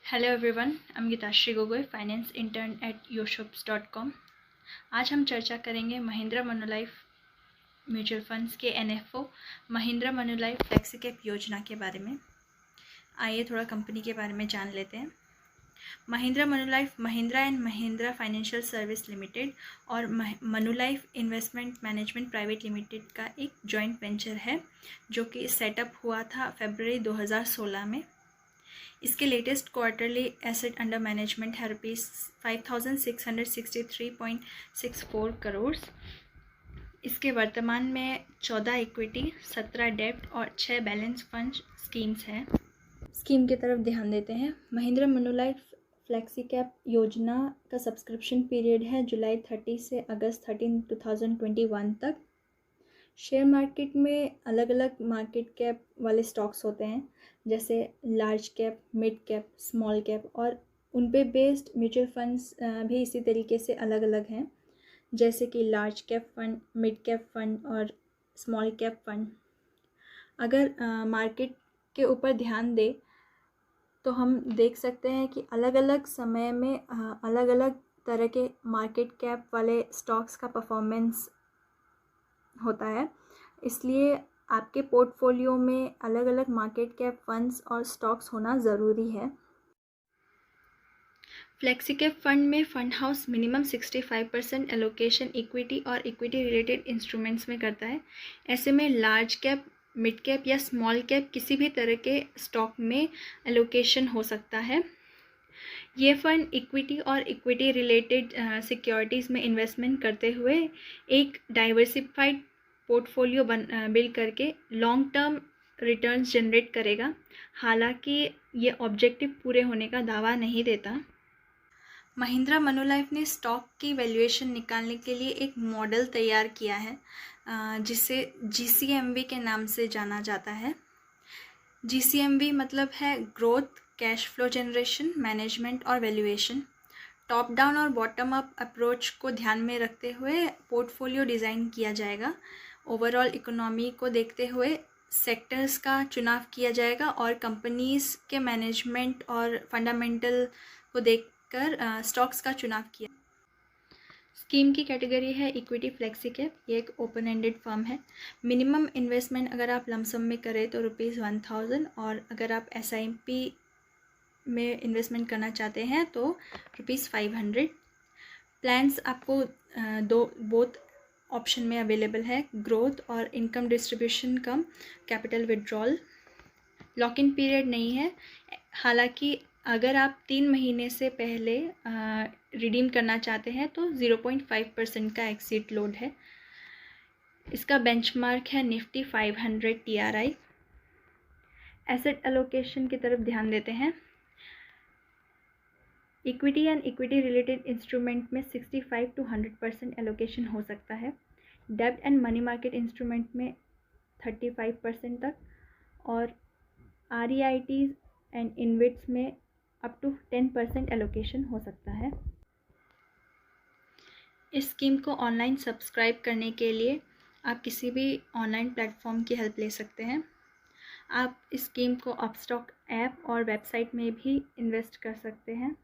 Hello everyone, I am Geetashree Gogoi, finance intern eight yoshubs.com। आज हम चर्चा करेंगे महिंद्रा मनुलाइफ म्यूचुअल फंड्स के NFO Mahindra Manulife flexi cap योजना के बारे में। आइए थोड़ा कंपनी के बारे में जान लेते हैं। Mahindra Manulife Mahindra and Mahindra financial service limited और Manulife investment management private limited का एक जॉइंट वेंचर है जो कि सेटअप हुआ था फरवरी 2016 में। इसके latest quarterly asset under management है ₹5,663.64 करोड़। इसके वर्तमान में 14 इक्विटी, 17 डेब्ट और 6 बैलेंस फंड स्कीम्स हैं। स्कीम की तरफ ध्यान देते हैं। महिंद्रा मनुलाइफ फ्लेक्सी कैप योजना का सब्सक्रिप्शन पीरियड है जुलाई 30 से अगस्त 13, 2021 तक। शेयर मार्केट में अलग अलग मार्केट कैप वाले स्टॉक्स होते हैं, जैसे large cap, mid cap, small cap, और उन पे बेस्ड म्यूचुअल फंड्स भी इसी तरीके से अलग अलग हैं, जैसे कि large cap fund, mid cap fund और स्मॉल कैप फंड। अगर मार्केट के ऊपर ध्यान दे तो हम देख सकते हैं कि अलग अलग समय में अलग अलग तरह के मार्केट कैप वाले स्टॉक्स का परफॉर्मेंस होता है, इसलिए आपके पोर्टफोलियो में अलग अलग मार्केट कैप फंड्स और स्टॉक्स होना ज़रूरी है। फ्लेक्सी कैप फंड में fund house minimum 65% allocation equity और इक्विटी रिलेटेड इंस्ट्रूमेंट्स में करता है। ऐसे में लार्ज कैप, मिड कैप या स्मॉल कैप किसी भी तरह के स्टॉक में एलोकेशन हो सकता है। ये फंड इक्विटी और इक्विटी रिलेटेड सिक्योरिटीज़ में इन्वेस्टमेंट करते हुए एक डाइवर्सिफाइड पोर्टफोलियो बिल्ड करके लॉन्ग टर्म रिटर्न्स जनरेट करेगा। हालांकि ये ऑब्जेक्टिव पूरे होने का दावा नहीं देता। महिंद्रा मनुलाइफ ने स्टॉक की वैल्यूएशन निकालने के लिए एक मॉडल तैयार किया है जिसे GCMV के नाम से जाना जाता है। GCMV मतलब है growth, cash flow generation, management और वैल्यूएशन। टॉप डाउन और बॉटम अप अप्रोच को ध्यान में रखते हुए पोर्टफोलियो डिज़ाइन किया जाएगा। ओवरऑल इकोनॉमी को देखते हुए सेक्टर्स का चुनाव किया जाएगा और कंपनीज़ के मैनेजमेंट और फंडामेंटल को देखकर स्टॉक्स का चुनाव किया। स्कीम की कैटेगरी है इक्विटी फ्लेक्सी कैप। ये एक ओपन एंडेड फर्म है। मिनिमम इन्वेस्टमेंट अगर आप लमसम में करें तो ₹1000, और अगर आप SIP में इन्वेस्टमेंट करना चाहते हैं तो ₹500। प्लान्स आपको बोथ ऑप्शन में अवेलेबल है, ग्रोथ और income distribution come capital withdrawal. Lock in period नहीं है। हालांकि अगर आप 3 महीने से पहले रिडीम करना चाहते हैं तो 0.5% का एक्सिट लोड है। इसका बेंचमार्क है निफ्टी 500 TRI। एसेट एलोकेशन की तरफ ध्यान देते हैं। Equity and equity related instrument में 65 to 100% एलोकेशन हो सकता है। डेब्ट एंड मनी मार्केट इंस्ट्रूमेंट में 35% तक, और REITs एंड इन्वेट्स में अप टू 10% एलोकेशन हो सकता है। इस स्कीम को ऑनलाइन सब्सक्राइब करने के लिए आप किसी भी ऑनलाइन प्लेटफॉर्म की हेल्प ले सकते हैं। आप इस स्कीम को अपस्टॉक ऐप और वेबसाइट में भी इन्वेस्ट कर सकते हैं।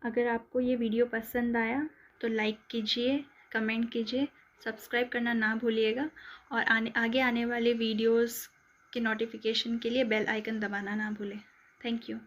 अगर आपको ये वीडियो पसंद आया तो लाइक कीजिए, कमेंट कीजिए, सब्सक्राइब करना ना भूलिएगा, और आगे आने वाले वीडियोस के नोटिफिकेशन के लिए बेल आइकन दबाना ना भूलें। Thank you.